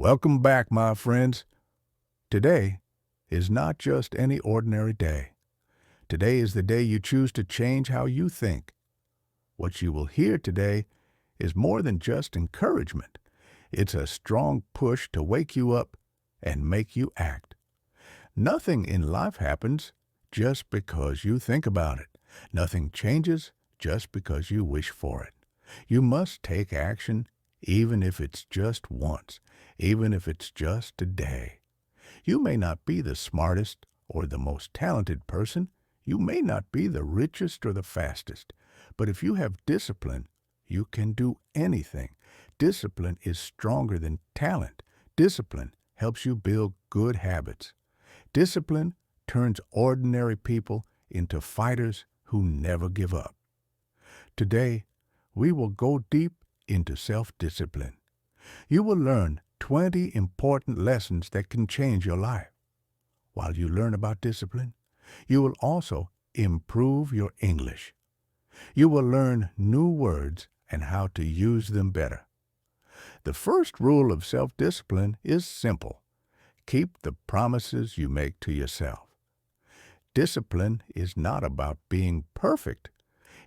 Welcome back, my friends. Today is not just any ordinary day. Today is the day you choose to change how you think. What you will hear today is more than just encouragement. It's a strong push to wake you up and make you act. Nothing in life happens just because you think about it. Nothing changes just because you wish for it. You must take action even if it's just once, even if it's just a day. You may not be the smartest or the most talented person. You may not be the richest or the fastest. But if you have discipline, you can do anything. Discipline is stronger than talent. Discipline helps you build good habits. Discipline turns ordinary people into fighters who never give up. Today, we will go deep into self-discipline. You will learn 20 important lessons that can change your life. While you learn about discipline, you will also improve your English. You will learn new words and how to use them better. The first rule of self-discipline is simple. Keep the promises you make to yourself. Discipline is not about being perfect.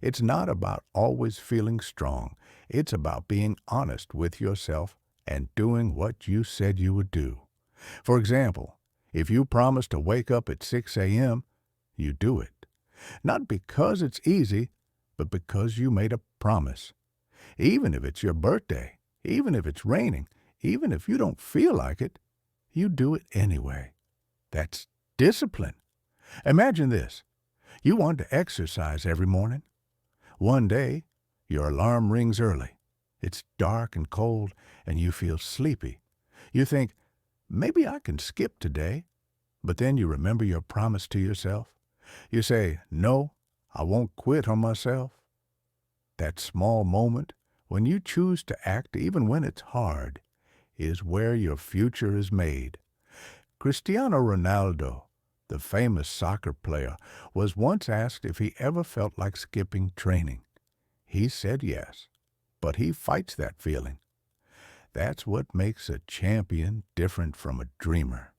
It's not about always feeling strong. It's about being honest with yourself and doing what you said you would do. For example, if you promise to wake up at 6 a.m., you do it. Not because it's easy, but because you made a promise. Even if it's your birthday, even if it's raining, even if you don't feel like it, you do it anyway. That's discipline. Imagine this. You want to exercise every morning. One day, your alarm rings early. It's dark and cold, and you feel sleepy. You think, maybe I can skip today. But then you remember your promise to yourself. You say, no, I won't quit on myself. That small moment, when you choose to act even when it's hard, is where your future is made. Cristiano Ronaldo, the famous soccer player, was once asked if he ever felt like skipping training. He said yes, but he fights that feeling. That's what makes a champion different from a dreamer.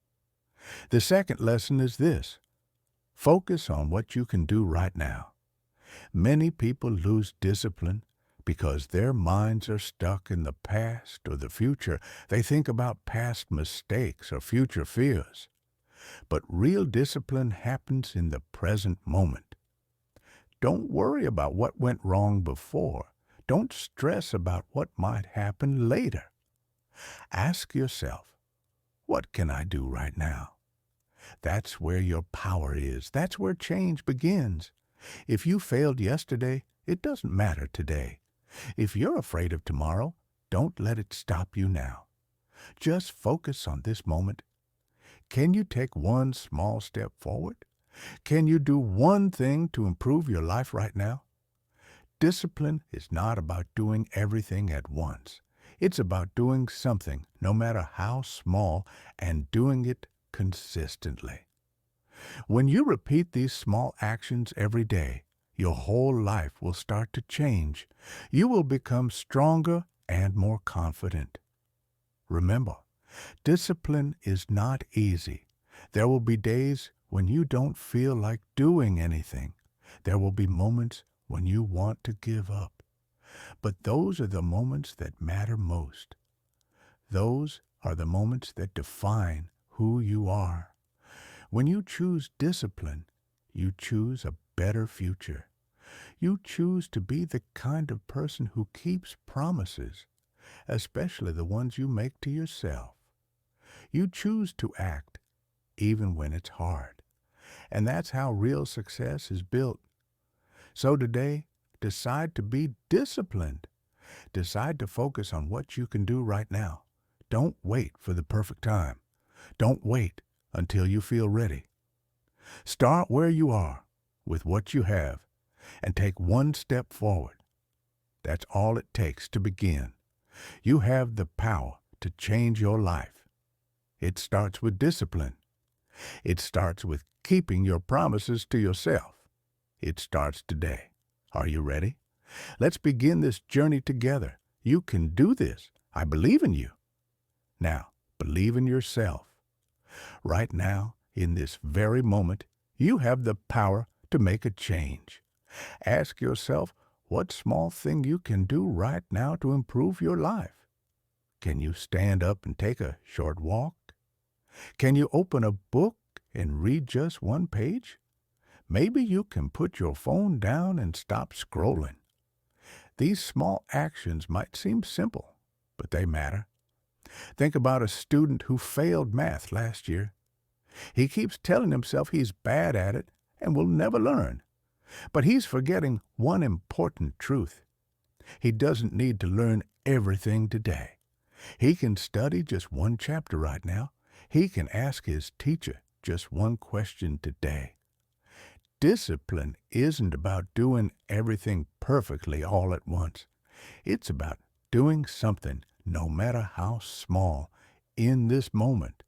The second lesson is this. Focus on what you can do right now. Many people lose discipline because their minds are stuck in the past or the future. They think about past mistakes or future fears. But real discipline happens in the present moment. Don't worry about what went wrong before. Don't stress about what might happen later. Ask yourself, what can I do right now? That's where your power is. That's where change begins. If you failed yesterday, it doesn't matter today. If you're afraid of tomorrow, don't let it stop you now. Just focus on this moment. Can you take one small step forward? Can you do one thing to improve your life right now? Discipline is not about doing everything at once. It's about doing something, no matter how small, and doing it consistently. When you repeat these small actions every day, your whole life will start to change. You will become stronger and more confident. Remember, discipline is not easy. There will be days when you don't feel like doing anything. There will be moments when you want to give up. But those are the moments that matter most. Those are the moments that define who you are. When you choose discipline, you choose a better future. You choose to be the kind of person who keeps promises, especially the ones you make to yourself. You choose to act even when it's hard. And that's how real success is built. So today, decide to be disciplined. Decide to focus on what you can do right now. Don't wait for the perfect time. Don't wait until you feel ready. Start where you are with what you have and take one step forward. That's all it takes to begin. You have the power to change your life. It starts with discipline. It starts with keeping your promises to yourself. It starts today. Are you ready? Let's begin this journey together. You can do this. I believe in you. Now, Believe in yourself. Right now, in this very moment, you have the power to make a change. Ask yourself what small thing you can do right now to improve your life. Can you stand up and take a short walk? Can you open a book and read just one page? Maybe you can put your phone down and stop scrolling. These small actions might seem simple, but they matter. Think about a student who failed math last year. He keeps telling himself he's bad at it and will never learn. But he's forgetting one important truth. He doesn't need to learn everything today. He can study just one chapter right now. He can ask his teacher just one question today. Discipline isn't about doing everything perfectly all at once. It's about doing something, no matter how small, in this moment.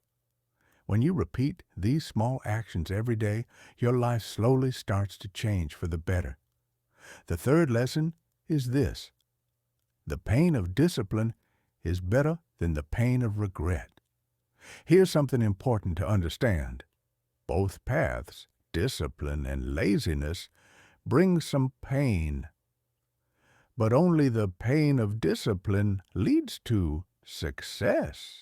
When you repeat these small actions every day, your life slowly starts to change for the better. The third lesson is this: the pain of discipline is better than the pain of regret. Here's something important to understand. Both paths, discipline and laziness, bring some pain. But only the pain of discipline leads to success.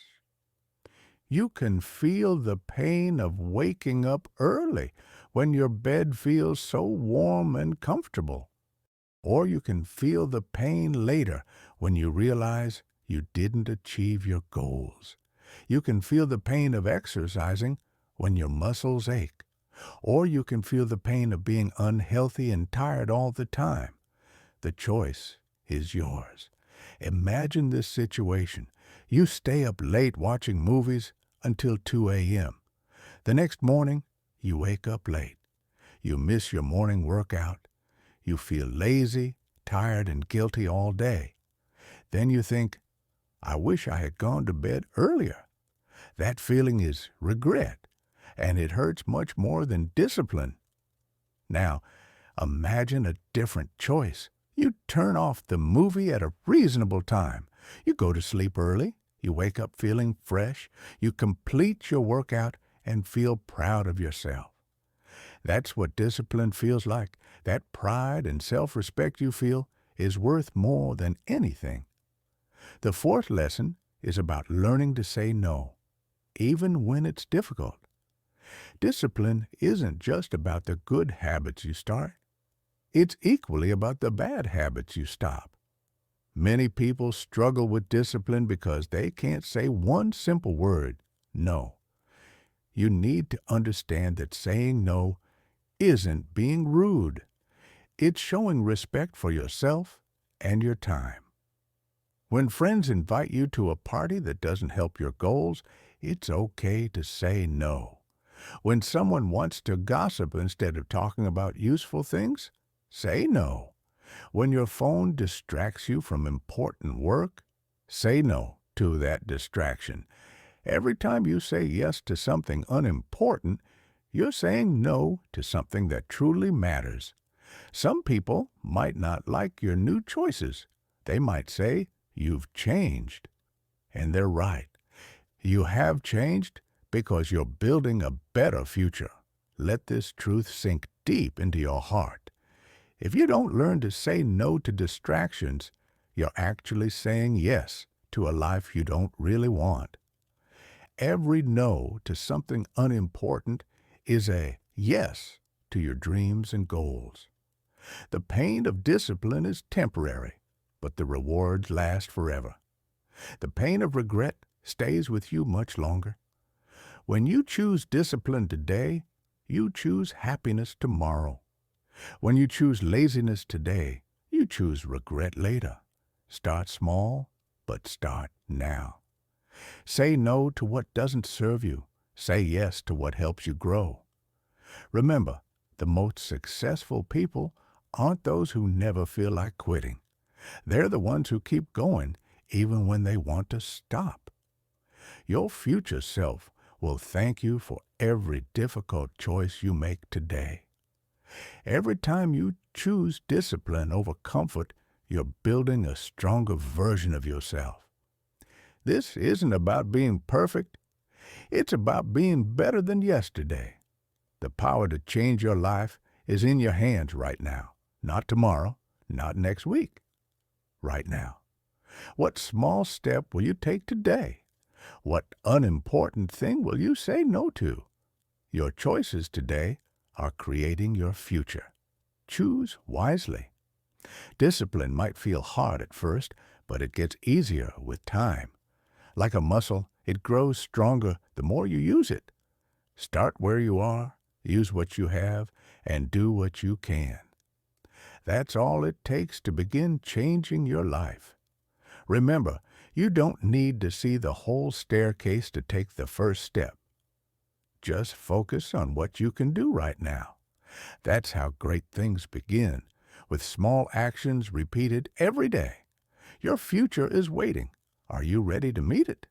You can feel the pain of waking up early when your bed feels so warm and comfortable. Or you can feel the pain later when you realize you didn't achieve your goals. You can feel the pain of exercising when your muscles ache. Or you can feel the pain of being unhealthy and tired all the time. The choice is yours. Imagine this situation. You stay up late watching movies until 2 a.m. The next morning, you wake up late. You miss your morning workout. You feel lazy, tired, and guilty all day. Then you think, I wish I had gone to bed earlier. That feeling is regret, and it hurts much more than discipline. Now, imagine a different choice. You turn off the movie at a reasonable time. You go to sleep early. You wake up feeling fresh. You complete your workout and feel proud of yourself. That's what discipline feels like. That pride and self-respect you feel is worth more than anything. The fourth lesson is about learning to say no, even when it's difficult. Discipline isn't just about the good habits you start. It's equally about the bad habits you stop. Many people struggle with discipline because they can't say one simple word, no. You need to understand that saying no isn't being rude. It's showing respect for yourself and your time. When friends invite you to a party that doesn't help your goals, it's okay to say no. When someone wants to gossip instead of talking about useful things, say no. When your phone distracts you from important work, say no to that distraction. Every time you say yes to something unimportant, you're saying no to something that truly matters. Some people might not like your new choices. They might say, you've changed. And they're right. You have changed because you're building a better future. Let this truth sink deep into your heart. If you don't learn to say no to distractions, you're actually saying yes to a life you don't really want. Every no to something unimportant is a yes to your dreams and goals. The pain of discipline is temporary, but the rewards last forever. The pain of regret stays with you much longer. When you choose discipline today, you choose happiness tomorrow. When you choose laziness today, you choose regret later. Start small, but start now. Say no to what doesn't serve you. Say yes to what helps you grow. Remember, the most successful people aren't those who never feel like quitting. They're the ones who keep going even when they want to stop. Your future self will thank you for every difficult choice you make today. Every time you choose discipline over comfort, you're building a stronger version of yourself. This isn't about being perfect. It's about being better than yesterday. The power to change your life is in your hands right now. Not tomorrow, not next week. Right now. What small step will you take today? What unimportant thing will you say no to? Your choices today are creating your future. Choose wisely. Discipline might feel hard at first, but it gets easier with time. Like a muscle, it grows stronger the more you use it. Start where you are, use what you have, and do what you can. That's all it takes to begin changing your life. Remember, you don't need to see the whole staircase to take the first step. Just focus on what you can do right now. That's how great things begin, with small actions repeated every day. Your future is waiting. Are you ready to meet it?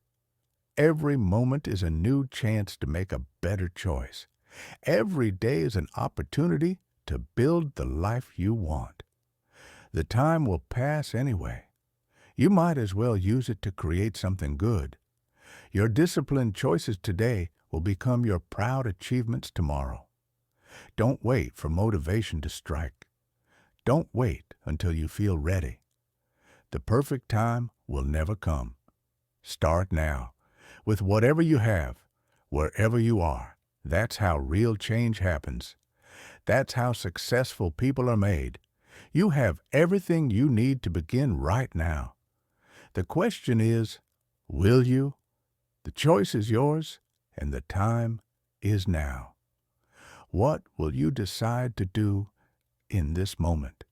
Every moment is a new chance to make a better choice. Every day is an opportunity to build the life you want. The time will pass anyway. You might as well use it to create something good. Your disciplined choices today will become your proud achievements tomorrow. Don't wait for motivation to strike. Don't wait until you feel ready. The perfect time will never come. Start now, with whatever you have, wherever you are. That's how real change happens. That's how successful people are made. You have everything you need to begin right now. The question is, will you? The choice is yours, and the time is now. What will you decide to do in this moment?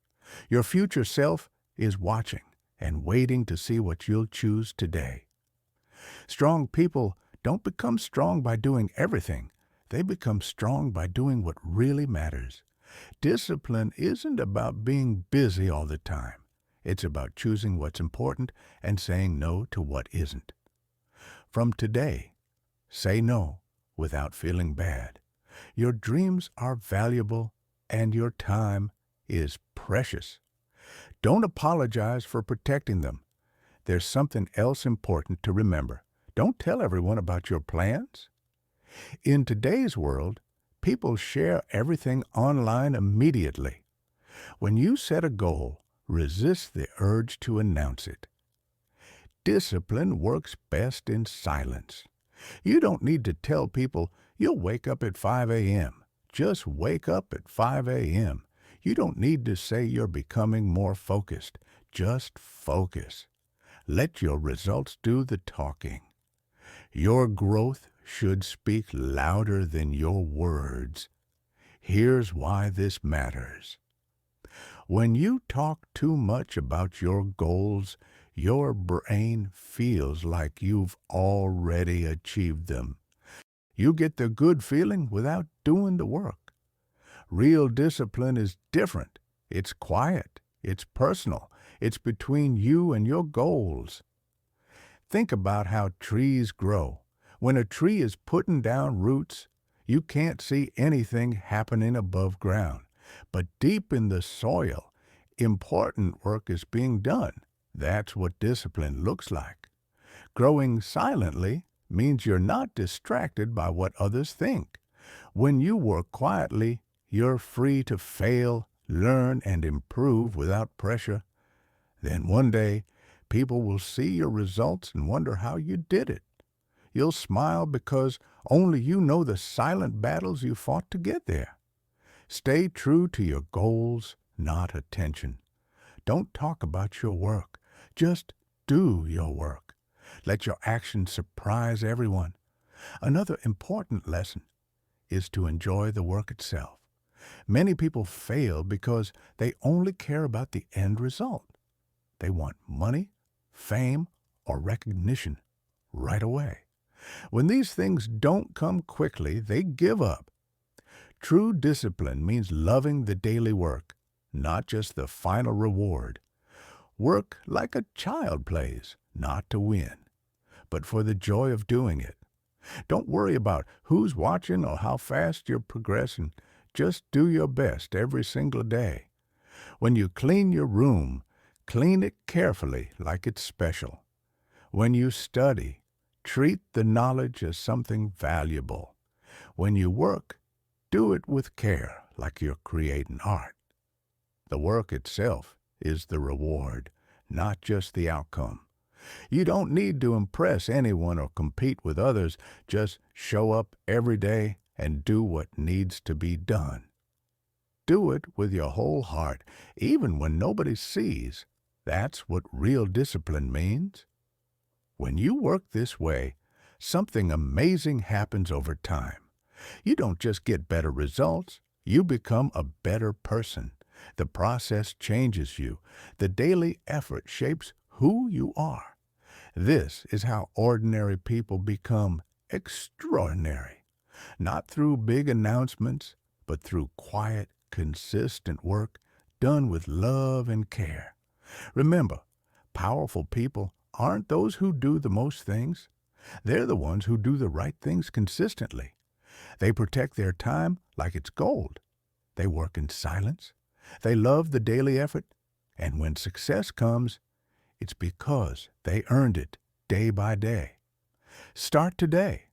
Your future self is watching and waiting to see what you'll choose today. Strong people don't become strong by doing everything. They become strong by doing what really matters. Discipline isn't about being busy all the time. It's about choosing what's important and saying no to what isn't. From today, say no without feeling bad. Your dreams are valuable and your time is precious. Don't apologize for protecting them. There's something else important to remember. Don't tell everyone about your plans. In today's world, people share everything online immediately. When you set a goal, resist the urge to announce it. Discipline works best in silence. You don't need to tell people you'll wake up at 5 a.m. Just wake up at 5 a.m. You don't need to say you're becoming more focused. Just focus. Let your results do the talking. Your growth should speak louder than your words. Here's why this matters. When you talk too much about your goals, your brain feels like you've already achieved them. You get the good feeling without doing the work. Real discipline is different. It's quiet. It's personal. It's between you and your goals. Think about how trees grow. When a tree is putting down roots, you can't see anything happening above ground. But deep in the soil, important work is being done. That's what discipline looks like. Growing silently means you're not distracted by what others think. When you work quietly, you're free to fail, learn, and improve without pressure. Then one day, people will see your results and wonder how you did it. You'll smile because only you know the silent battles you fought to get there. Stay true to your goals, not attention. Don't talk about your work. Just do your work. Let your actions surprise everyone. Another important lesson is to enjoy the work itself. Many people fail because they only care about the end result. They want money, fame, or recognition right away. When these things don't come quickly, they give up. True discipline means loving the daily work, not just the final reward. Work like a child plays, not to win, but for the joy of doing it. Don't worry about who's watching or how fast you're progressing. Just do your best every single day. When you clean your room, clean it carefully like it's special. When you study, treat the knowledge as something valuable. When you work, do it with care, like you're creating art. The work itself is the reward, not just the outcome. You don't need to impress anyone or compete with others. Just show up every day and do what needs to be done. Do it with your whole heart, even when nobody sees. That's what real discipline means. When you work this way, something amazing happens over time. You don't just get better results, you become a better person. The process changes you. The daily effort shapes who you are. This is how ordinary people become extraordinary. Not through big announcements, but through quiet, consistent work done with love and care. Remember, powerful people aren't those who do the most things. They're the ones who do the right things consistently. They protect their time like it's gold. They work in silence. They love the daily effort. And when success comes, it's because they earned it day by day. Start today.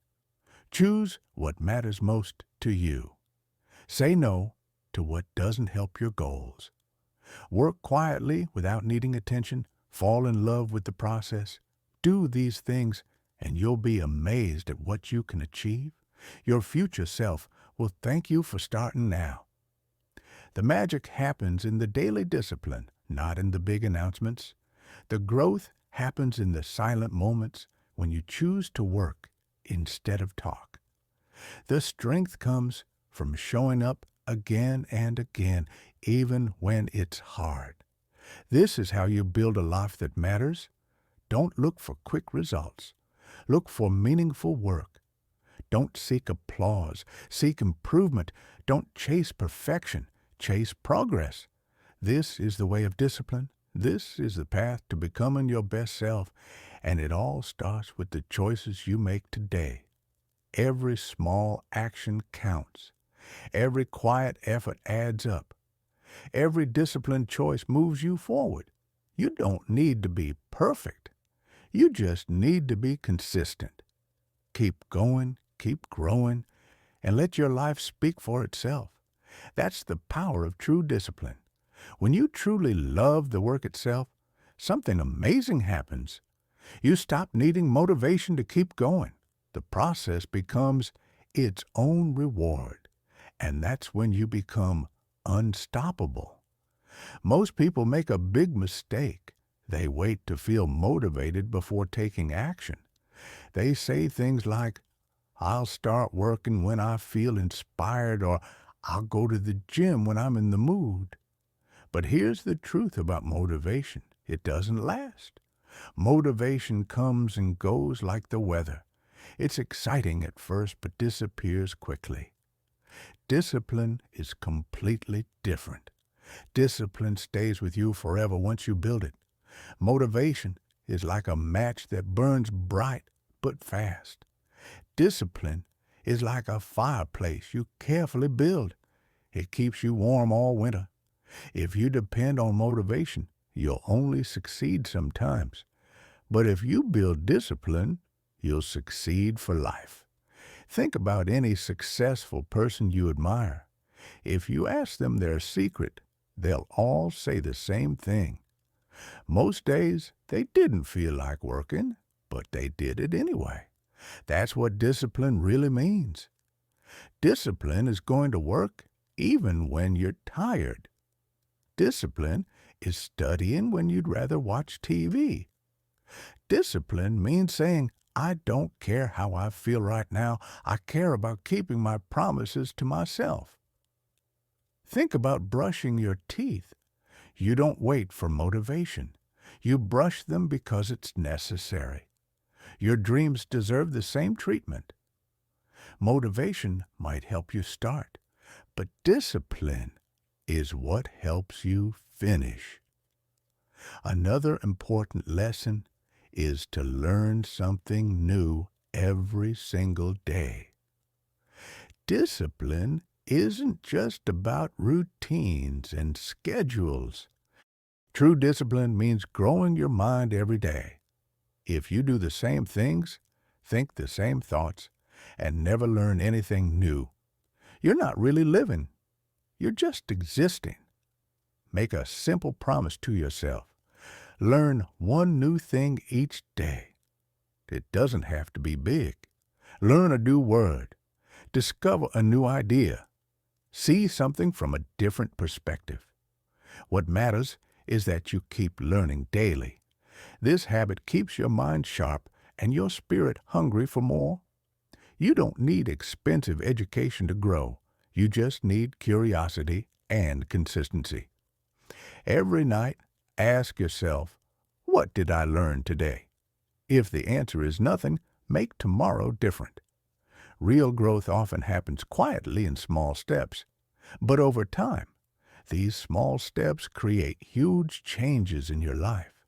Choose what matters most to you. Say no to what doesn't help your goals. Work quietly without needing attention. Fall in love with the process. Do these things, and you'll be amazed at what you can achieve. Your future self will thank you for starting now. The magic happens in the daily discipline, not in the big announcements. The growth happens in the silent moments when you choose to work instead of talk. The strength comes from showing up again and again, even when it's hard. This is how you build a life that matters. Don't look for quick results. Look for meaningful work. Don't seek applause. Seek improvement. Don't chase perfection. Chase progress. This is the way of discipline. This is the path to becoming your best self, and it all starts with the choices you make today. Every small action counts. Every quiet effort adds up. Every disciplined choice moves you forward. You don't need to be perfect. You just need to be consistent. Keep going, keep growing, and let your life speak for itself. That's the power of true discipline. When you truly love the work itself, something amazing happens. You stop needing motivation to keep going. The process becomes its own reward, and that's when you become unstoppable. Most people make a big mistake. They wait to feel motivated before taking action. They say things like, "I'll start working when I feel inspired," or "I'll go to the gym when I'm in the mood." But here's the truth about motivation. It doesn't last. Motivation comes and goes like the weather. It's exciting at first, but disappears quickly. Discipline is completely different. Discipline stays with you forever once you build it. Motivation is like a match that burns bright but fast. Discipline is like a fireplace you carefully build. It keeps you warm all winter. If you depend on motivation, you'll only succeed sometimes. But if you build discipline, you'll succeed for life. Think about any successful person you admire. If you ask them their secret, they'll all say the same thing. Most days, they didn't feel like working, but they did it anyway. That's what discipline really means. Discipline is going to work even when you're tired. Discipline is studying when you'd rather watch TV. Discipline means saying, "I don't care how I feel right now. I care about keeping my promises to myself." Think about brushing your teeth. You don't wait for motivation. You brush them because it's necessary. Your dreams deserve the same treatment. Motivation might help you start, but discipline is what helps you finish. Another important lesson is to learn something new every single day. Discipline isn't just about routines and schedules. True discipline means growing your mind every day. If you do the same things, think the same thoughts, and never learn anything new, you're not really living. You're just existing. Make a simple promise to yourself. Learn one new thing each day. It doesn't have to be big. Learn a new word. Discover a new idea. See something from a different perspective. What matters is that you keep learning daily. This habit keeps your mind sharp and your spirit hungry for more. You don't need expensive education to grow. You just need curiosity and consistency. Every night, ask yourself, what did I learn today? If the answer is nothing, make tomorrow different. Real growth often happens quietly in small steps, but over time, these small steps create huge changes in your life.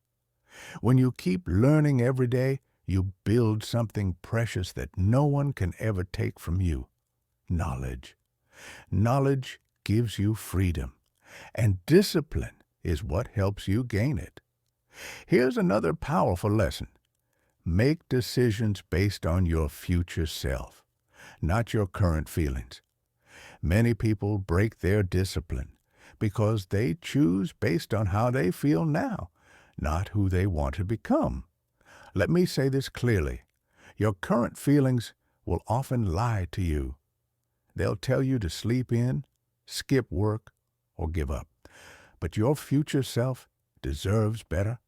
When you keep learning every day, you build something precious that no one can ever take from you. Knowledge. Knowledge gives you freedom, and discipline is what helps you gain it. Here's another powerful lesson. Make decisions based on your future self, not your current feelings. Many people break their discipline because they choose based on how they feel now, not who they want to become. Let me say this clearly. Your current feelings will often lie to you. They'll tell you to sleep in, skip work, or give up. But your future self deserves better.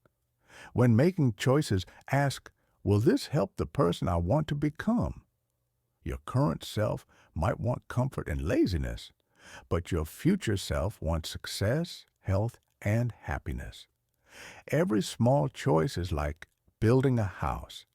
When making choices, ask, will this help the person I want to become? Your current self might want comfort and laziness, but your future self wants success, health, and happiness. Every small choice is like building a house.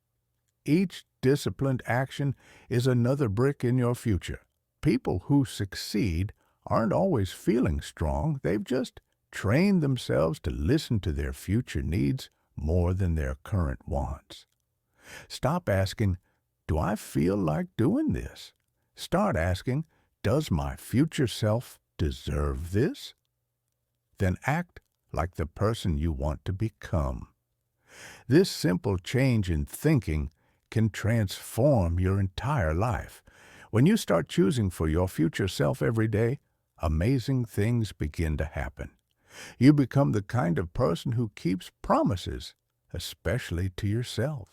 Each disciplined action is another brick in your future. People who succeed aren't always feeling strong. They've just trained themselves to listen to their future needs more than their current wants. Stop asking, do I feel like doing this? Start asking, does my future self deserve this? Then act like the person you want to become. This simple change in thinking can transform your entire life. When you start choosing for your future self every day, amazing things begin to happen. You become the kind of person who keeps promises, especially to yourself.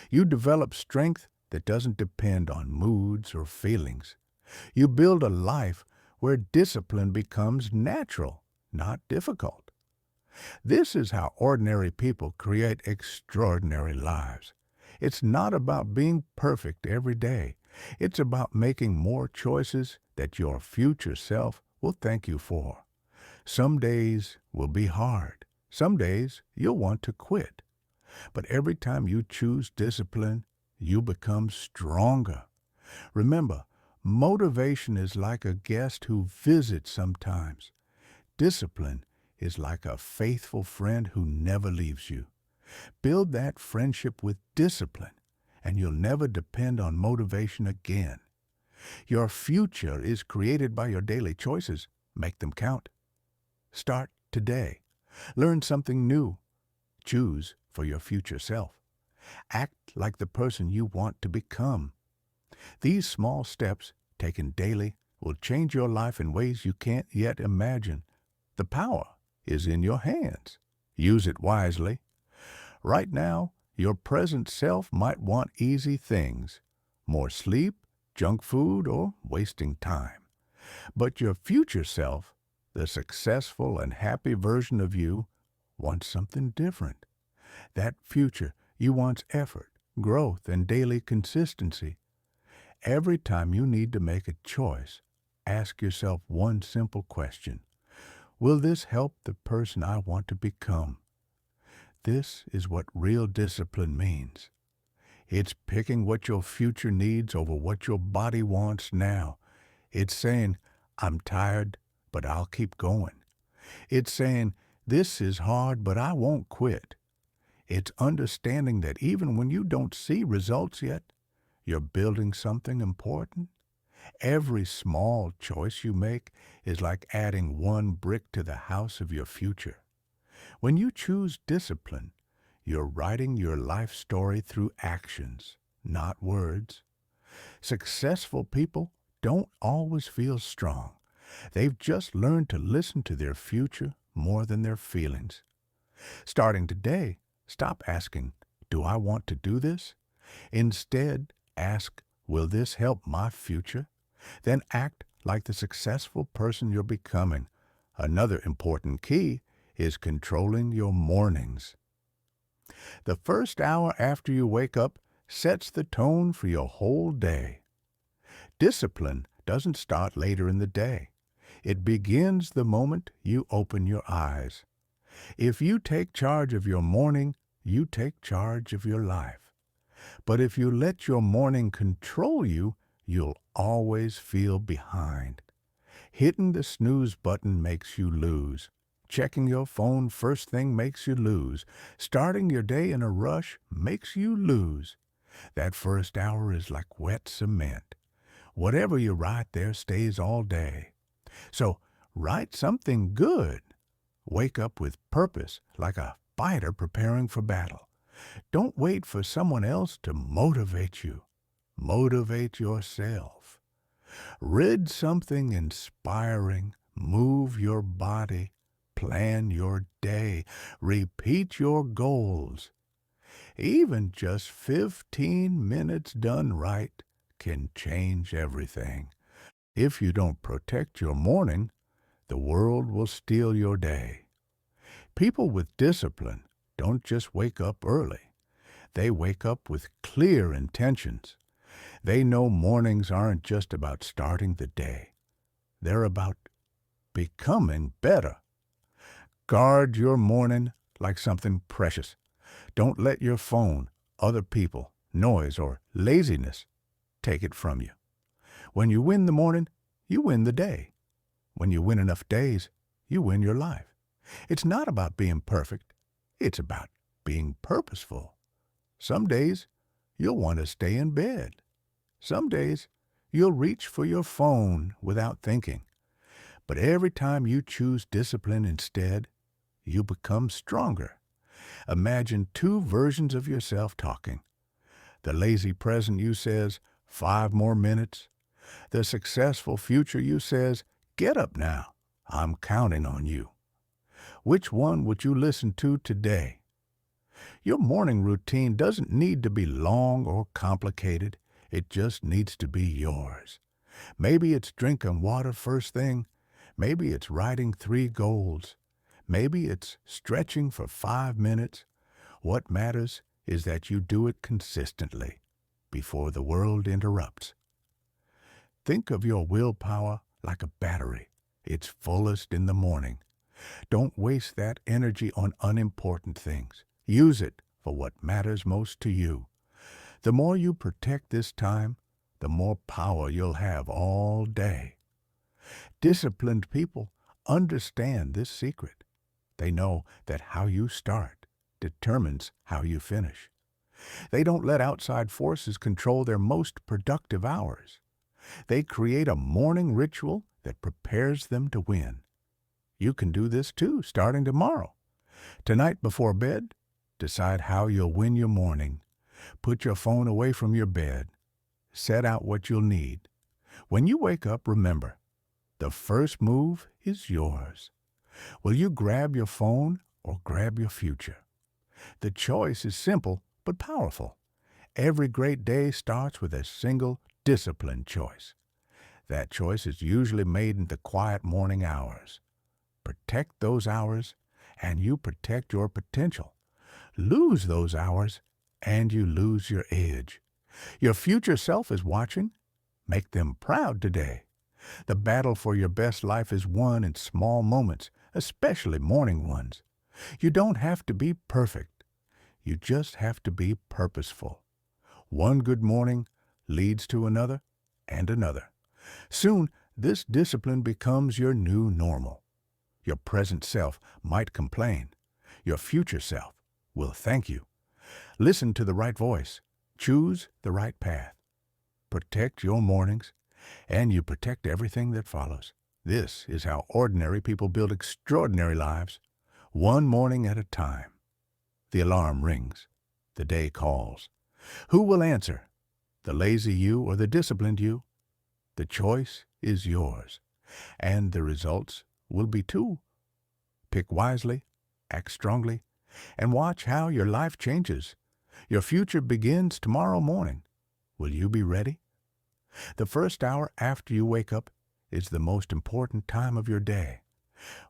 You develop strength that doesn't depend on moods or feelings. You build a life where discipline becomes natural, not difficult. This is how ordinary people create extraordinary lives. It's not about being perfect every day. It's about making more choices that your future self will thank you for. Some days will be hard. Some days you'll want to quit. But every time you choose discipline, you become stronger. Remember, motivation is like a guest who visits sometimes. Discipline is like a faithful friend who never leaves you. Build that friendship with discipline, and you'll never depend on motivation again. Your future is created by your daily choices. Make them count. Start today. Learn something new. Choose for your future self. Act like the person you want to become. These small steps, taken daily, will change your life in ways you can't yet imagine. The power is in your hands. Use it wisely. Right now, your present self might want easy things, more sleep, junk food, or wasting time. But your future self, the successful and happy version of you, wants something different. That future you wants effort, growth, and daily consistency. Every time you need to make a choice, ask yourself one simple question. Will this help the person I want to become? This is what real discipline means. It's picking what your future needs over what your body wants now. It's saying, I'm tired, but I'll keep going. It's saying, this is hard, but I won't quit. It's understanding that even when you don't see results yet, you're building something important. Every small choice you make is like adding one brick to the house of your future. When you choose discipline, You're writing your life story through actions, not words. Successful people don't always feel strong. They've just learned to listen to their future more than their feelings. Starting today, stop asking, "Do I want to do this?" Instead, ask, "Will this help my future?" Then act like the successful person you're becoming. Another important key is controlling your mornings. The first hour after you wake up sets the tone for your whole day. Discipline doesn't start later in the day. It begins the moment you open your eyes. If you take charge of your morning, you take charge of your life. But if you let your morning control you, you'll always feel behind. Hitting the snooze button makes you lose. Checking your phone first thing makes you lose. Starting your day in a rush makes you lose. That first hour is like wet cement. Whatever you write there stays all day. So write something good. Wake up with purpose, like a fighter preparing for battle. Don't wait for someone else to motivate you. Motivate yourself. Read something inspiring. Move your body. Plan your day. Repeat your goals. Even just 15 minutes done right can change everything. If you don't protect your morning, the world will steal your day. People with discipline don't just wake up early. They wake up with clear intentions. They know mornings aren't just about starting the day. They're about becoming better. Guard your morning like something precious. Don't let your phone, other people, noise, or laziness take it from you. When you win the morning, you win the day. When you win enough days, you win your life. It's not about being perfect. It's about being purposeful. Some days, you'll want to stay in bed. Some days, you'll reach for your phone without thinking. But every time you choose discipline instead, you become stronger. Imagine two versions of yourself talking. The lazy present you says, 5 more minutes. The successful future you says, "Get up now. I'm counting on you." Which one would you listen to today? Your morning routine doesn't need to be long or complicated. It just needs to be yours. Maybe it's drinking water first thing. Maybe it's writing 3 goals. Maybe it's stretching for 5 minutes. What matters is that you do it consistently before the world interrupts. Think of your willpower like a battery. It's fullest in the morning. Don't waste that energy on unimportant things. Use it for what matters most to you. The more you protect this time, the more power you'll have all day. Disciplined people understand this secret. They know that how you start determines how you finish. They don't let outside forces control their most productive hours. They create a morning ritual that prepares them to win. You can do this too, starting tomorrow. Tonight before bed, decide how you'll win your morning. Put your phone away from your bed. Set out what you'll need. When you wake up, remember, the first move is yours. Will you grab your phone or grab your future? The choice is simple but powerful. Every great day starts with a single disciplined choice. That choice is usually made in the quiet morning hours. Protect those hours, and you protect your potential. Lose those hours, and you lose your edge. Your future self is watching. Make them proud today. The battle for your best life is won in small moments, especially morning ones. You don't have to be perfect. You just have to be purposeful. One good morning leads to another and another. Soon, this discipline becomes your new normal. Your present self might complain. Your future self will thank you. Listen to the right voice. Choose the right path. Protect your mornings, and you protect everything that follows. This is how ordinary people build extraordinary lives, one morning at a time. The alarm rings. The day calls. Who will answer? The lazy you or the disciplined you? The choice is yours, and the results will be too. Pick wisely, act strongly, and watch how your life changes. Your future begins tomorrow morning. Will you be ready? The first hour after you wake up is the most important time of your day.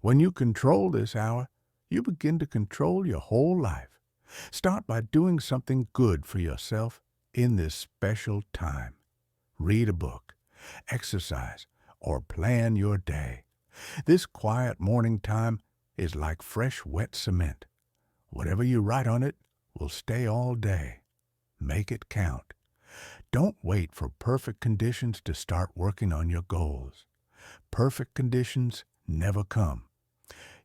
When you control this hour, you begin to control your whole life. Start by doing something good for yourself in this special time. Read a book, exercise, or plan your day. This quiet morning time is like fresh, wet cement. Whatever you write on it will stay all day. Make it count. Don't wait for perfect conditions to start working on your goals. Perfect conditions never come.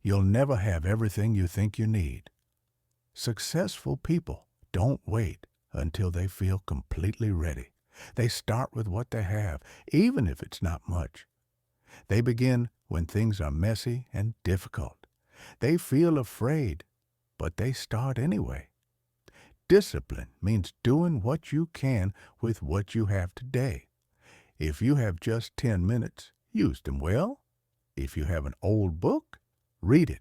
You'll never have everything you think you need. Successful people don't wait until they feel completely ready. They start with what they have, even if it's not much. They begin when things are messy and difficult. They feel afraid, but they start anyway. Discipline means doing what you can with what you have today. If you have just 10 minutes, use them well. If you have an old book, read it.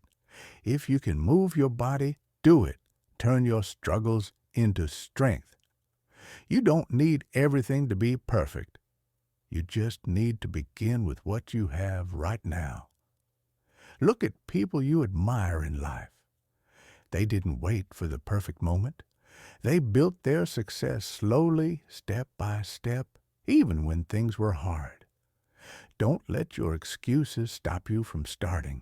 If you can move your body, do it. Turn your struggles into strength. You don't need everything to be perfect. You just need to begin with what you have right now. Look at people you admire in life. They didn't wait for the perfect moment. They built their success slowly, step by step, even when things were hard. Don't let your excuses stop you from starting.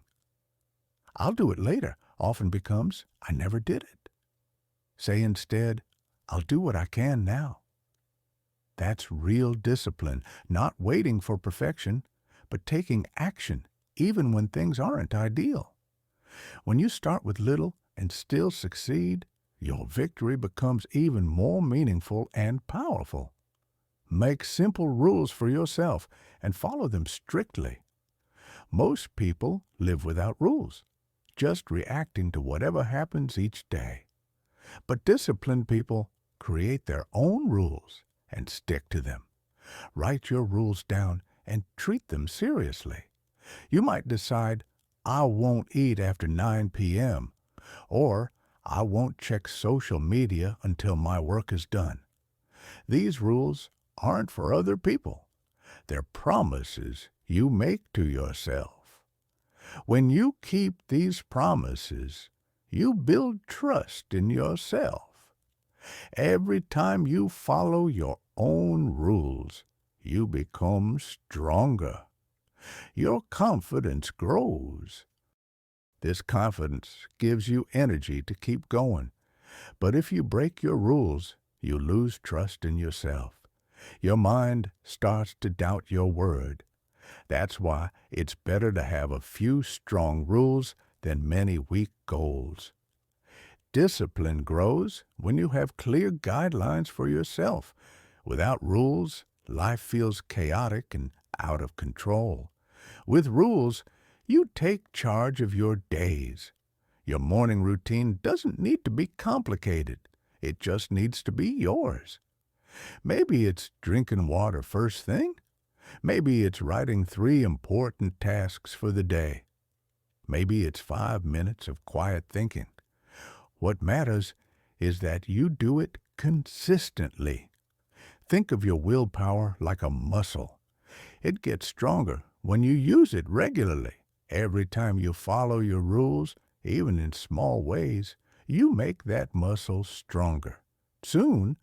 "I'll do it later" often becomes "I never did it." Say instead, "I'll do what I can now." That's real discipline, not waiting for perfection, but taking action even when things aren't ideal. When you start with little and still succeed, your victory becomes even more meaningful and powerful. Make simple rules for yourself and follow them strictly. Most people live without rules, just reacting to whatever happens each day. But disciplined people create their own rules and stick to them. Write your rules down and treat them seriously. You might decide, "I won't eat after 9 p.m., or "I won't check social media until my work is done." These rules aren't for other people. They're promises you make to yourself. When you keep these promises, you build trust in yourself. Every time you follow your own rules, you become stronger. Your confidence grows. This confidence gives you energy to keep going. But if you break your rules, you lose trust in yourself. Your mind starts to doubt your word. That's why it's better to have a few strong rules than many weak goals. Discipline grows when you have clear guidelines for yourself. Without rules, life feels chaotic and out of control. With rules, you take charge of your days. Your morning routine doesn't need to be complicated. It just needs to be yours. Maybe it's drinking water first thing. Maybe it's writing 3 important tasks for the day. Maybe it's 5 minutes of quiet thinking. What matters is that you do it consistently. Think of your willpower like a muscle. It gets stronger when you use it regularly. Every time you follow your rules, even in small ways, you make that muscle stronger. Soon,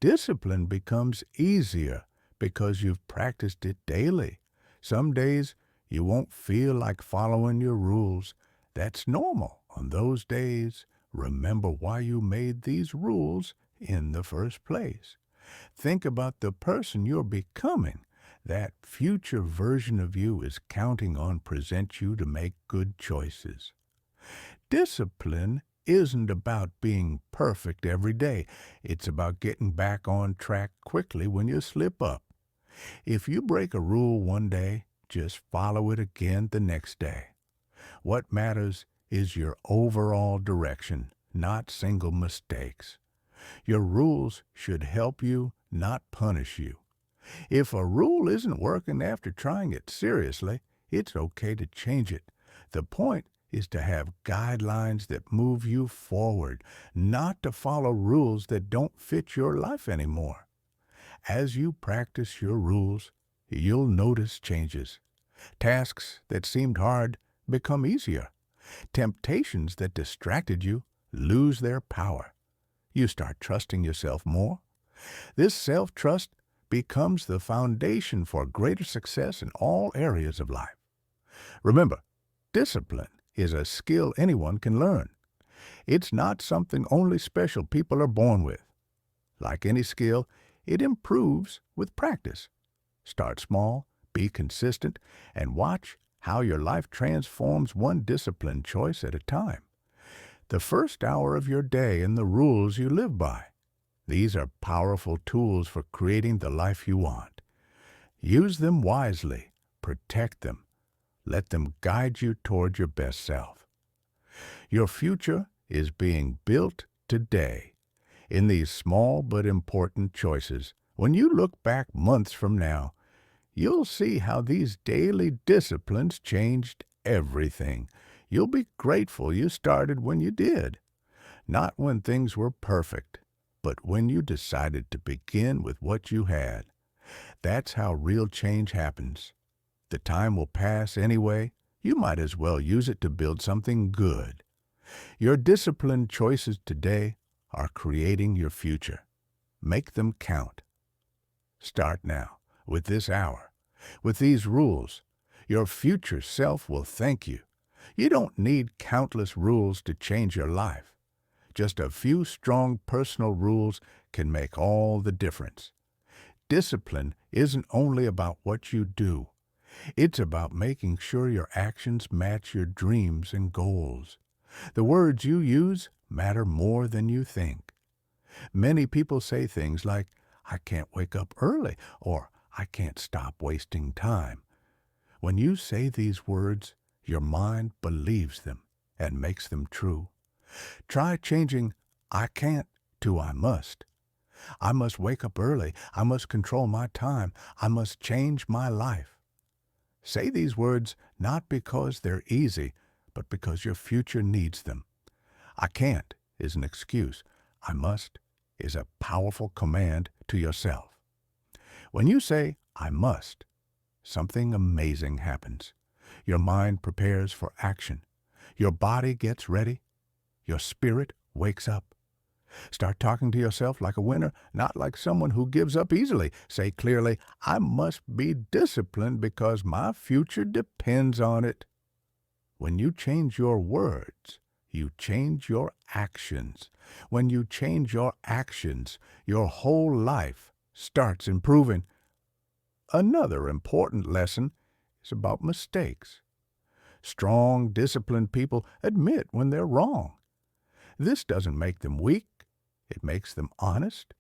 discipline becomes easier because you've practiced it daily. Some days, you won't feel like following your rules. That's normal. On those days, remember why you made these rules in the first place. Think about the person you're becoming. That future version of you is counting on present you to make good choices. Discipline isn't about being perfect every day. It's about getting back on track quickly when you slip up. If you break a rule one day, just follow it again the next day. What matters is your overall direction, not single mistakes. Your rules should help you, not punish you. If a rule isn't working after trying it seriously, it's okay to change it. The point is to have guidelines that move you forward, not to follow rules that don't fit your life anymore. As you practice your rules, you'll notice changes. Tasks that seemed hard become easier. Temptations that distracted you lose their power. You start trusting yourself more. This self-trust becomes the foundation for greater success in all areas of life. Remember, discipline is a skill anyone can learn. It's not something only special people are born with. Like any skill, it improves with practice. Start small, be consistent, and watch how your life transforms one disciplined choice at a time. The first hour of your day and the rules you live by. These are powerful tools for creating the life you want. Use them wisely. Protect them. Let them guide you toward your best self. Your future is being built today. In these small but important choices, when you look back months from now, you'll see how these daily disciplines changed everything. You'll be grateful you started when you did. Not when things were perfect, but when you decided to begin with what you had. That's how real change happens. The time will pass anyway. You might as well use it to build something good. Your disciplined choices today are creating your future. Make them count. Start now, with this hour. With these rules, your future self will thank you. You don't need countless rules to change your life. Just a few strong personal rules can make all the difference. Discipline isn't only about what you do. It's about making sure your actions match your dreams and goals. The words you use matter more than you think. Many people say things like, "I can't wake up early," or "I can't stop wasting time." When you say these words, your mind believes them and makes them true. Try changing "I can't" to "I must." I must wake up early. I must control my time. I must change my life. Say these words not because they're easy, but because your future needs them. "I can't" is an excuse. "I must" is a powerful command to yourself. When you say, "I must," something amazing happens. Your mind prepares for action. Your body gets ready. Your spirit wakes up. Start talking to yourself like a winner, not like someone who gives up easily. Say clearly, "I must be disciplined because my future depends on it." When you change your words, you change your actions. When you change your actions, your whole life starts improving. Another important lesson is about mistakes. Strong, disciplined people admit when they're wrong. This doesn't make them weak. It makes them honest.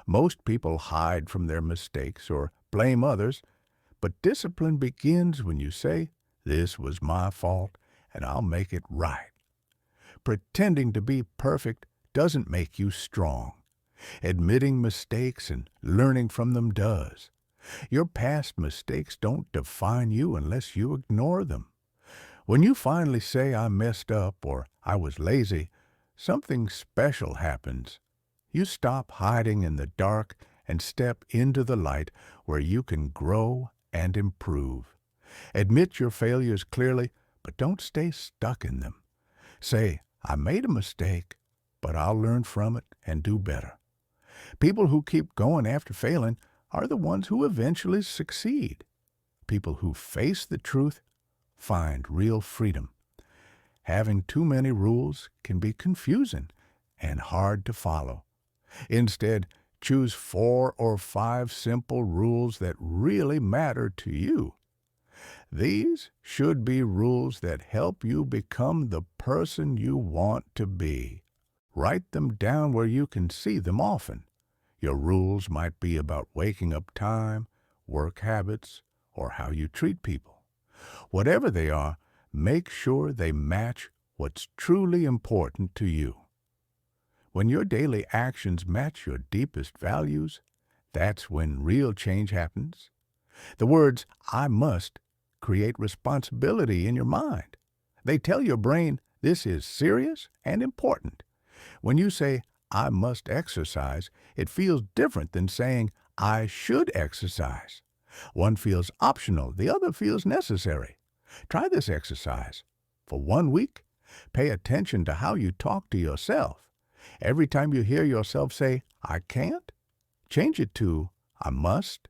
Most people hide from their mistakes or blame others, but discipline begins when you say, "This was my fault, and I'll make it right." Pretending to be perfect doesn't make you strong. Admitting mistakes and learning from them does. Your past mistakes don't define you unless you ignore them. When you finally say, "I messed up," or "I was lazy," something special happens. You stop hiding in the dark and step into the light where you can grow and improve. Admit your failures clearly, but don't stay stuck in them. Say, "I made a mistake, but I'll learn from it and do better." People who keep going after failing are the ones who eventually succeed. People who face the truth find real freedom. Having too many rules can be confusing and hard to follow. Instead, choose 4 or 5 simple rules that really matter to you. These should be rules that help you become the person you want to be. Write them down where you can see them often. Your rules might be about waking up time, work habits, or how you treat people. Whatever they are, make sure they match what's truly important to you. When your daily actions match your deepest values, that's when real change happens. The words, I must, create responsibility in your mind. They tell your brain this is serious and important. When you say, I must exercise, it feels different than saying, I should exercise. One feels optional, the other feels necessary. Try this exercise. For 1 week, pay attention to how you talk to yourself. Every time you hear yourself say, I can't, change it to, I must.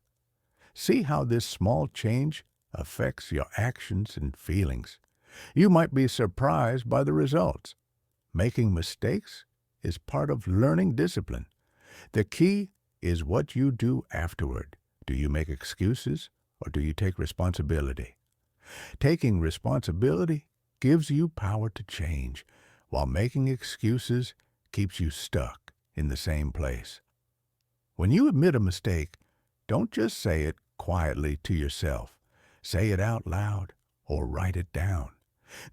See how this small change affects your actions and feelings. You might be surprised by the results. Making mistakes is part of learning discipline. The key is what you do afterward. Do you make excuses or do you take responsibility? Taking responsibility gives you power to change, while making excuses keeps you stuck in the same place. When you admit a mistake, don't just say it quietly to yourself. Say it out loud or write it down.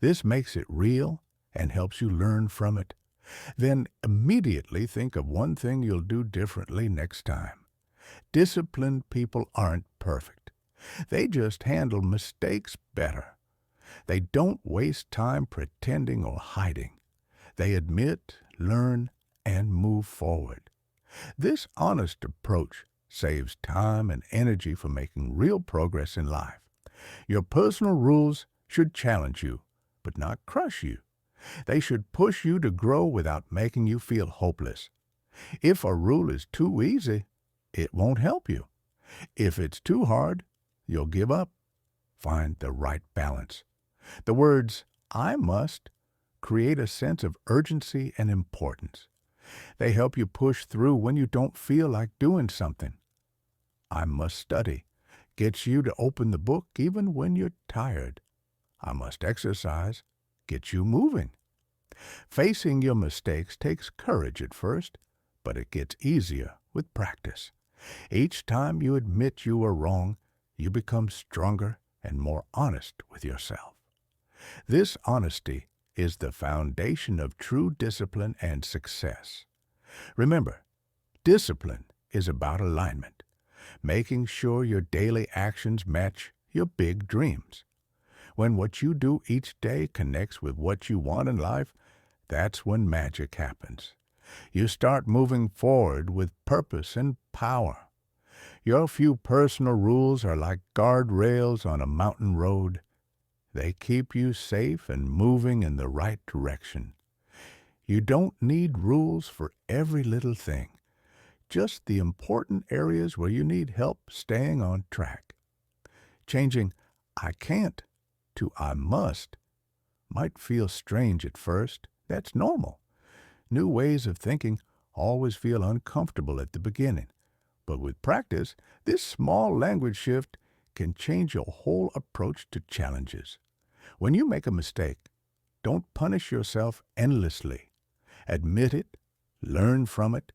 This makes it real and helps you learn from it. Then immediately think of one thing you'll do differently next time. Disciplined people aren't perfect. They just handle mistakes better. They don't waste time pretending or hiding. They admit, learn, and move forward. This honest approach saves time and energy for making real progress in life. Your personal rules should challenge you, but not crush you. They should push you to grow without making you feel hopeless. If a rule is too easy, it won't help you. If it's too hard, you'll give up. Find the right balance. The words, I must, create a sense of urgency and importance. They help you push through when you don't feel like doing something. I must study gets you to open the book even when you're tired. I must exercise gets you moving. Facing your mistakes takes courage at first, but it gets easier with practice. Each time you admit you were wrong, you become stronger and more honest with yourself. This honesty is the foundation of true discipline and success. Remember, discipline is about alignment, making sure your daily actions match your big dreams. When what you do each day connects with what you want in life, that's when magic happens. You start moving forward with purpose and power. Your few personal rules are like guardrails on a mountain road. They keep you safe and moving in the right direction. You don't need rules for every little thing, just the important areas where you need help staying on track. Changing I can't to I must might feel strange at first. That's normal. New ways of thinking always feel uncomfortable at the beginning. But with practice, this small language shift can change your whole approach to challenges. When you make a mistake, don't punish yourself endlessly. Admit it, learn from it,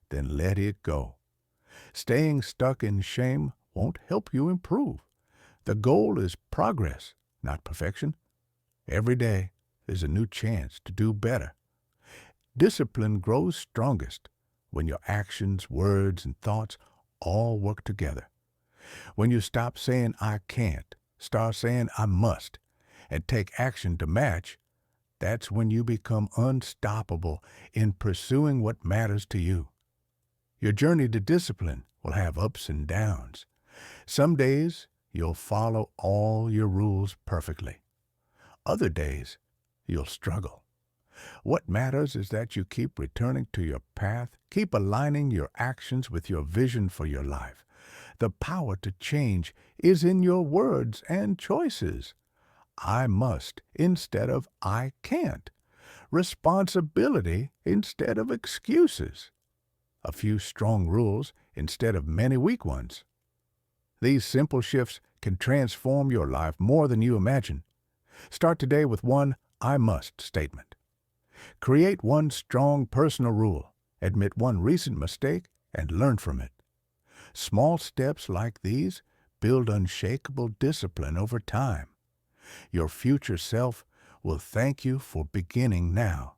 then let it go. Staying stuck in shame won't help you improve. The goal is progress, not perfection. Every day is a new chance to do better. Discipline grows strongest when your actions, words, and thoughts all work together. When you stop saying I can't, start saying I must, and take action to match, that's when you become unstoppable in pursuing what matters to you. Your journey to discipline will have ups and downs. Some days you'll follow all your rules perfectly. Other days you'll struggle. What matters is that you keep returning to your path, keep aligning your actions with your vision for your life. The power to change is in your words and choices. I must instead of I can't. Responsibility instead of excuses. A few strong rules instead of many weak ones. These simple shifts can transform your life more than you imagine. Start today with one I must statement. Create one strong personal rule, admit one recent mistake, and learn from it. Small steps like these build unshakable discipline over time. Your future self will thank you for beginning now.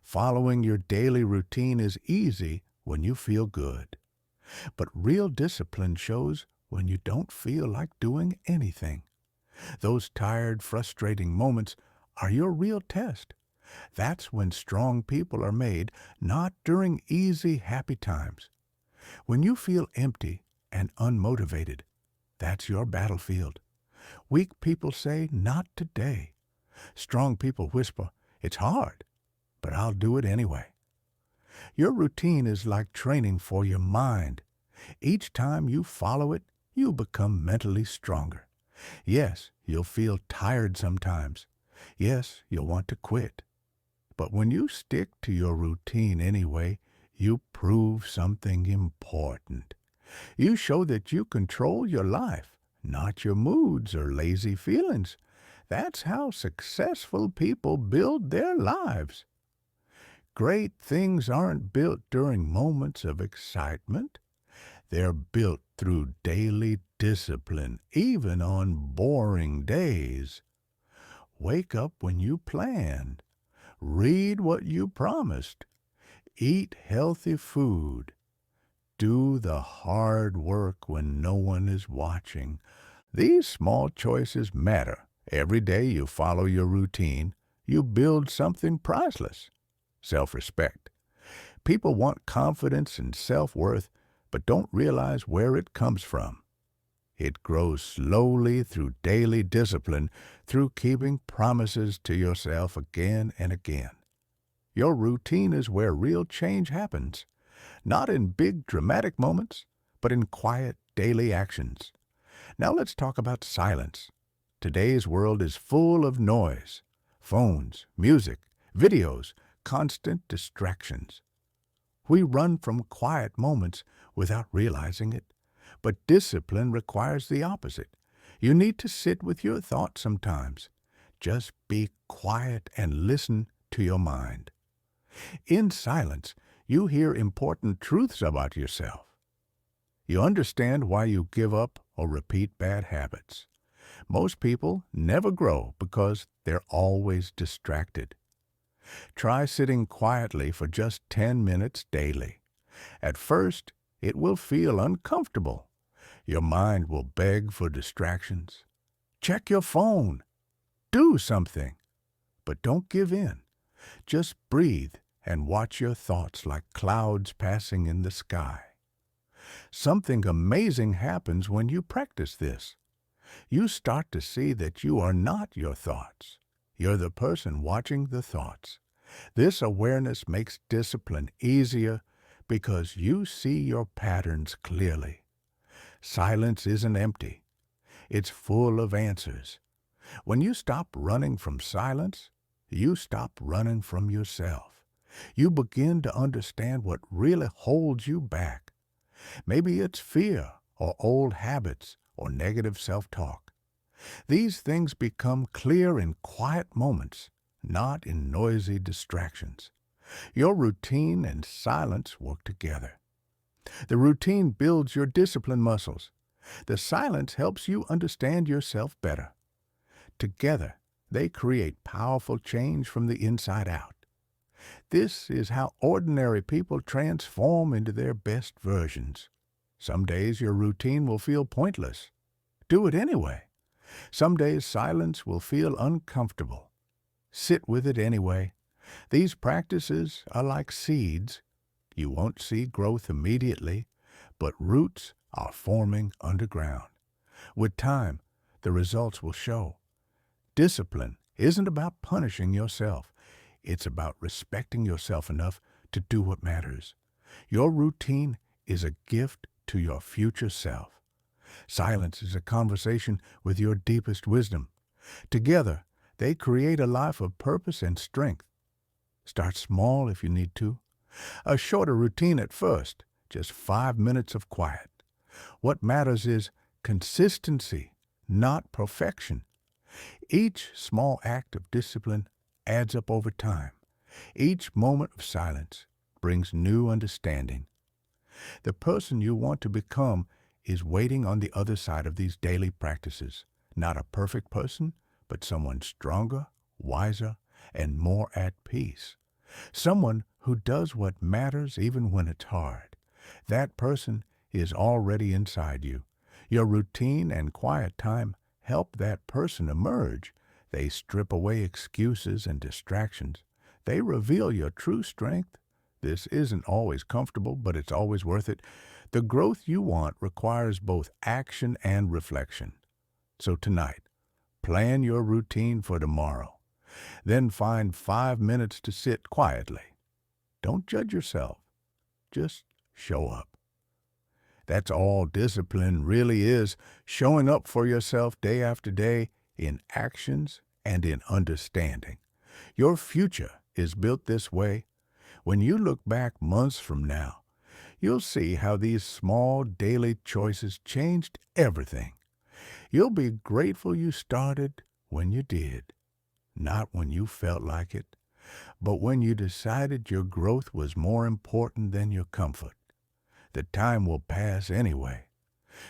Following your daily routine is easy when you feel good. But real discipline shows when you don't feel like doing anything. Those tired, frustrating moments are your real test. That's when strong people are made, not during easy, happy times. When you feel empty and unmotivated, that's your battlefield. Weak people say, "Not today." Strong people whisper, "It's hard, but I'll do it anyway." Your routine is like training for your mind. Each time you follow it, you become mentally stronger. Yes, you'll feel tired sometimes. Yes, you'll want to quit. But when you stick to your routine anyway, you prove something important. You show that you control your life, not your moods or lazy feelings. That's how successful people build their lives. Great things aren't built during moments of excitement. They're built through daily discipline, even on boring days. Wake up when you planned. Read what you promised. Eat healthy food. Do the hard work when no one is watching. These small choices matter. Every day you follow your routine, you build something priceless. Self-respect. People want confidence and self-worth, but don't realize where it comes from. It grows slowly through daily discipline, through keeping promises to yourself again and again. Your routine is where real change happens, not in big dramatic moments, but in quiet daily actions. Now let's talk about silence. Today's world is full of noise, phones, music, videos, constant distractions. We run from quiet moments without realizing it. But discipline requires the opposite. You need to sit with your thoughts sometimes. Just be quiet and listen to your mind. In silence, you hear important truths about yourself. You understand why you give up or repeat bad habits. Most people never grow because they're always distracted. Try sitting quietly for just 10 minutes daily. At first, it will feel uncomfortable. Your mind will beg for distractions. Check your phone. Do something. But don't give in. Just breathe and watch your thoughts like clouds passing in the sky. Something amazing happens when you practice this. You start to see that you are not your thoughts. You're the person watching the thoughts. This awareness makes discipline easier because you see your patterns clearly. Silence isn't empty. It's full of answers. When you stop running from silence, you stop running from yourself. You begin to understand what really holds you back. Maybe it's fear or old habits or negative self-talk. These things become clear in quiet moments, not in noisy distractions. Your routine and silence work together. The routine builds your discipline muscles. The silence helps you understand yourself better. Together, they create powerful change from the inside out. This is how ordinary people transform into their best versions. Some days your routine will feel pointless. Do it anyway. Some days silence will feel uncomfortable. Sit with it anyway. These practices are like seeds. You won't see growth immediately, but roots are forming underground. With time, the results will show. Discipline isn't about punishing yourself. It's about respecting yourself enough to do what matters. Your routine is a gift to your future self. Silence is a conversation with your deepest wisdom. Together, they create a life of purpose and strength. Start small if you need to. A shorter routine at first, just 5 minutes of quiet. What matters is consistency, not perfection. Each small act of discipline adds up over time. Each moment of silence brings new understanding. The person you want to become is waiting on the other side of these daily practices. Not a perfect person, but someone stronger, wiser, and more at peace. Someone who does what matters even when it's hard. That person is already inside you. Your routine and quiet time help that person emerge. They strip away excuses and distractions. They reveal your true strength. This isn't always comfortable, but it's always worth it. The growth you want requires both action and reflection. So tonight, plan your routine for tomorrow. Then find 5 minutes to sit quietly. Don't judge yourself. Just show up. That's all discipline really is, showing up for yourself day after day in actions and in understanding. Your future is built this way. When you look back months from now, you'll see how these small daily choices changed everything. You'll be grateful you started when you did, not when you felt like it, but when you decided your growth was more important than your comfort. The time will pass anyway.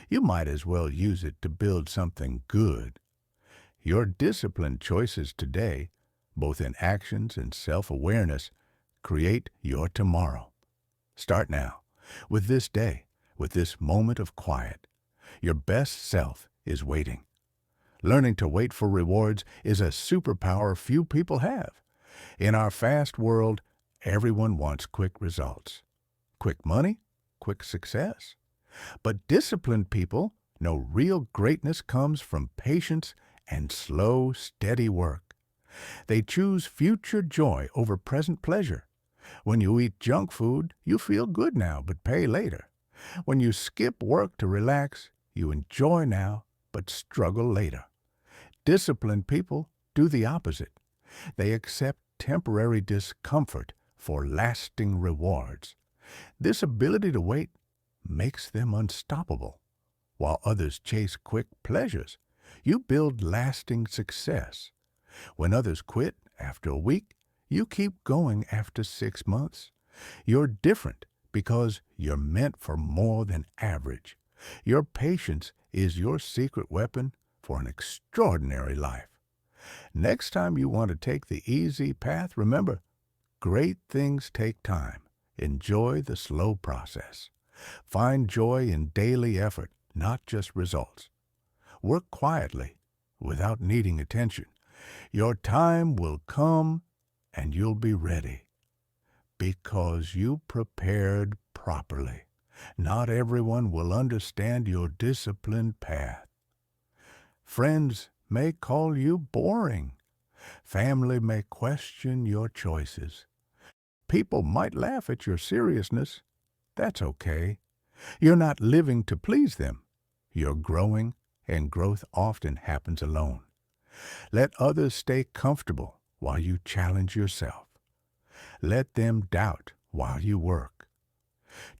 You might as well use it to build something good. Your disciplined choices today, both in actions and self-awareness, create your tomorrow. Start now, with this day, with this moment of quiet. Your best self is waiting. Learning to wait for rewards is a superpower few people have. In our fast world, everyone wants quick results. Quick money, quick success. But disciplined people know real greatness comes from patience and slow, steady work. They choose future joy over present pleasure. When you eat junk food, you feel good now but pay later. When you skip work to relax, you enjoy now but struggle later. Disciplined people do the opposite. They accept temporary discomfort for lasting rewards. This ability to wait makes them unstoppable. While others chase quick pleasures, you build lasting success. When others quit after a week, you keep going after 6 months. You're different because you're meant for more than average. Your patience is your secret weapon for an extraordinary life. Next time you want to take the easy path, remember, great things take time. Enjoy the slow process. Find joy in daily effort, not just results. Work quietly, without needing attention. Your time will come and you'll be ready. Because you prepared properly. Not everyone will understand your disciplined path. Friends may call you boring. Family may question your choices. People might laugh at your seriousness. That's okay. You're not living to please them. You're growing, and growth often happens alone. Let others stay comfortable while you challenge yourself. Let them doubt while you work.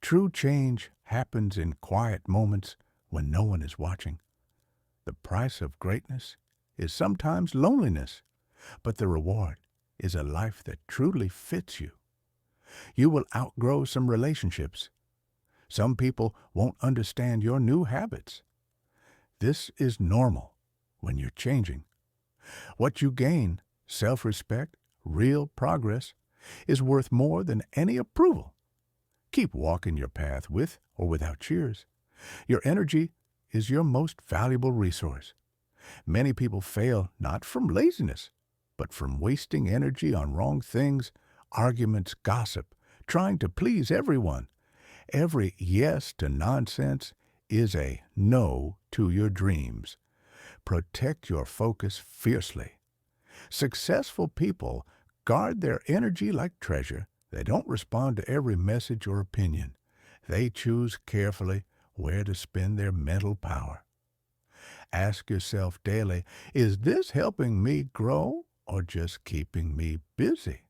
True change happens in quiet moments when no one is watching. The price of greatness is sometimes loneliness, but the reward is a life that truly fits you. You will outgrow some relationships. Some people won't understand your new habits. This is normal when you're changing. What you gain, self-respect, real progress, is worth more than any approval. Keep walking your path with or without cheers. Your energy is your most valuable resource. Many people fail not from laziness, but from wasting energy on wrong things, arguments, gossip, trying to please everyone. Every yes to nonsense is a no to your dreams. Protect your focus fiercely. Successful people guard their energy like treasure. They don't respond to every message or opinion. They choose carefully where to spend their mental power. Ask yourself daily, is this helping me grow or just keeping me busy?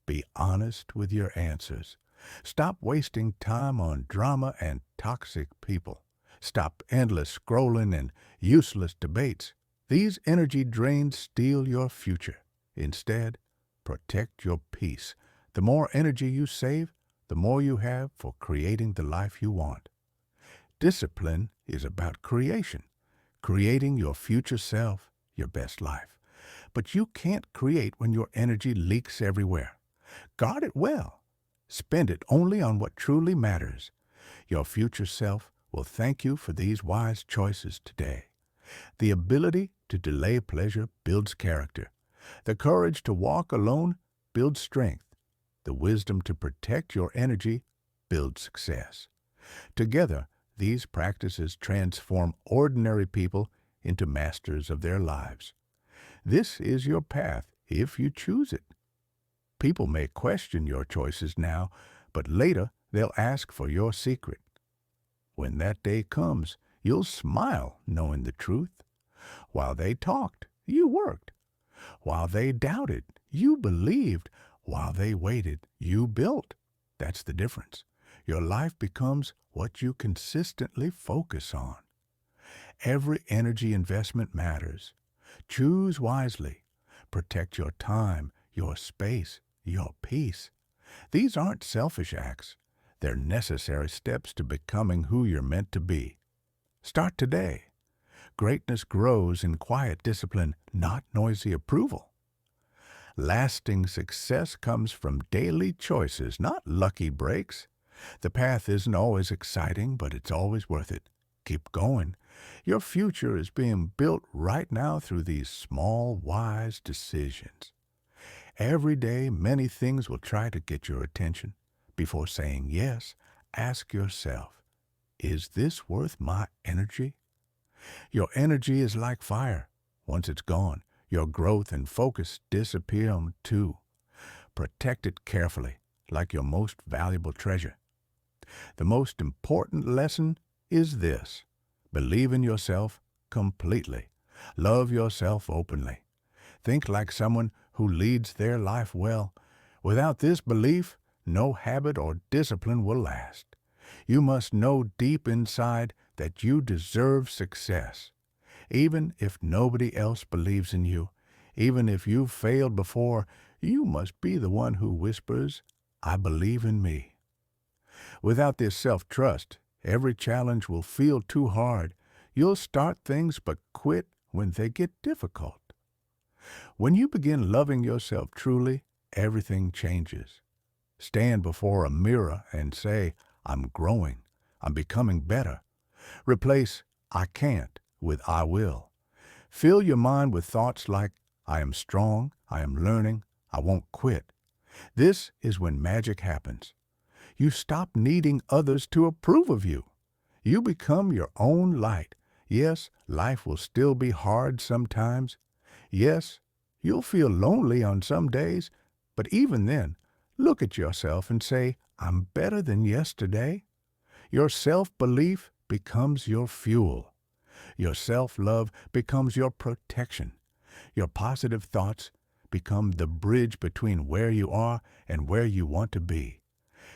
Be honest with your answers. Stop wasting time on drama and toxic people. Stop endless scrolling and useless debates. These energy drains steal your future. Instead, protect your peace. The more energy you save, the more you have for creating the life you want. Discipline is about creation, creating your future self, your best life. But you can't create when your energy leaks everywhere. Guard it well. Spend it only on what truly matters. Your future self will thank you for these wise choices today. The ability to delay pleasure builds character. The courage to walk alone builds strength. The wisdom to protect your energy builds success. Together, these practices transform ordinary people into masters of their lives. This is your path if you choose it. People may question your choices now, but later they'll ask for your secret. When that day comes, you'll smile knowing the truth. While they talked, you worked. While they doubted, you believed. While they waited, you built. That's the difference. Your life becomes what you consistently focus on. Every energy investment matters. Choose wisely. Protect your time, your space, your peace. These aren't selfish acts. They're necessary steps to becoming who you're meant to be. Start today. Greatness grows in quiet discipline, not noisy approval. Lasting success comes from daily choices, not lucky breaks. The path isn't always exciting, but it's always worth it. Keep going. Your future is being built right now through these small, wise decisions. Every day, many things will try to get your attention. Before saying yes, ask yourself, is this worth my energy? Your energy is like fire. Once it's gone, your growth and focus disappear too. Protect it carefully, like your most valuable treasure. The most important lesson is this: believe in yourself completely. Love yourself openly. Think like someone who leads their life well. Without this belief, no habit or discipline will last. You must know deep inside that you deserve success. Even if nobody else believes in you, even if you've failed before, you must be the one who whispers, "I believe in me." Without this self-trust, every challenge will feel too hard. You'll start things but quit when they get difficult. When you begin loving yourself truly, everything changes. Stand before a mirror and say, "I'm growing. I'm becoming better." Replace "I can't" with "I will." Fill your mind with thoughts like, "I am strong, I am learning, I won't quit." This is when magic happens. You stop needing others to approve of you. You become your own light. Yes, life will still be hard sometimes. Yes, you'll feel lonely on some days, but even then, look at yourself and say, "I'm better than yesterday." Your self-belief becomes your fuel. Your self-love becomes your protection. Your positive thoughts become the bridge between where you are and where you want to be.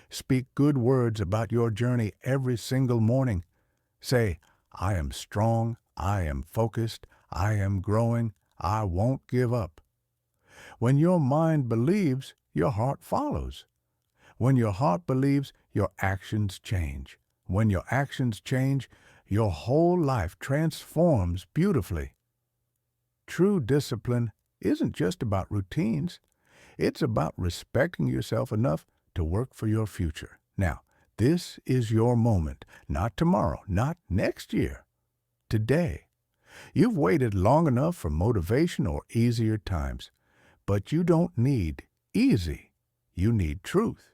Speak good words about your journey every single morning. Say, "I am strong, I am focused, I am growing, I won't give up." When your mind believes, your heart follows. When your heart believes, your actions change. When your actions change, your whole life transforms beautifully. True discipline isn't just about routines. It's about respecting yourself enough to work for your future. Now, this is your moment, not tomorrow, not next year. Today. You've waited long enough for motivation or easier times, but you don't need easy. You need truth.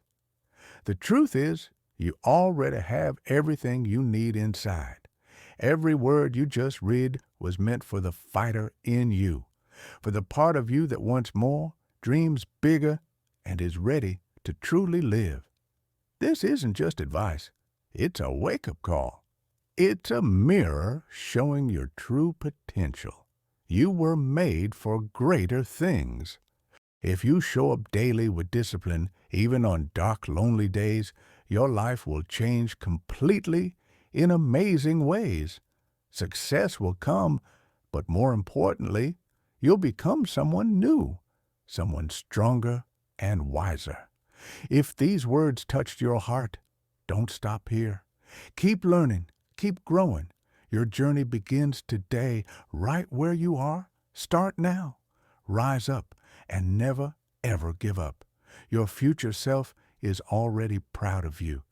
The truth is, you already have everything you need inside. Every word you just read was meant for the fighter in you, for the part of you that wants more, dreams bigger, and is ready to truly live. This isn't just advice. It's a wake-up call. It's a mirror showing your true potential. You were made for greater things. If you show up daily with discipline, even on dark, lonely days, your life will change completely in amazing ways. Success will come, but more importantly, you'll become someone new, someone stronger and wiser. If these words touched your heart, don't stop here. Keep learning, keep growing. Your journey begins today, right where you are. Start now. Rise up and never, ever give up. Your future self is already proud of you.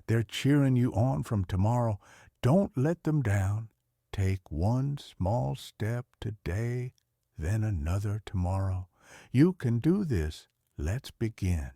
They're cheering you on from tomorrow. Don't let them down. Take one small step today, then another tomorrow. You can do this. Let's begin.